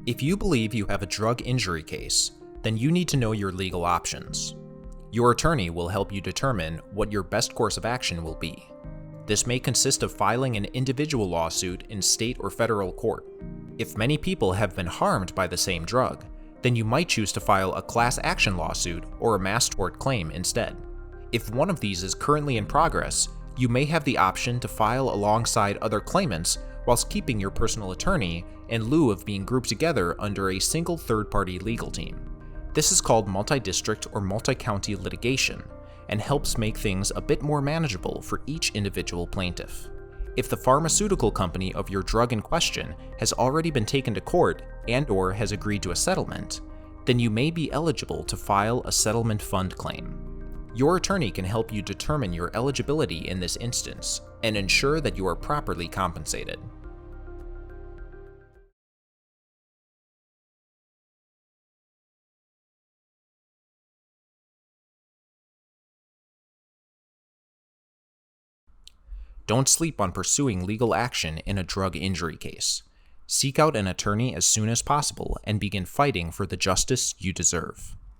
If you believe you have a drug injury case, then you need to know your legal options. Your attorney will help you determine what your best course of action will be. This may consist of filing an individual lawsuit in state or federal court. If many people have been harmed by the same drug, then you might choose to file a class action lawsuit or a mass tort claim instead. If one of these is currently in progress, you may have the option to file alongside other claimants whilst keeping your personal attorney in lieu of being grouped together under a single third-party legal team. This is called multi-district or multi-county litigation and helps make things a bit more manageable for each individual plaintiff. If the pharmaceutical company of your drug in question has already been taken to court and/or has agreed to a settlement, then you may be eligible to file a settlement fund claim. Your attorney can help you determine your eligibility in this instance and ensure that you are properly compensated. Don't sleep on pursuing legal action in a drug injury case. Seek out an attorney as soon as possible and begin fighting for the justice you deserve.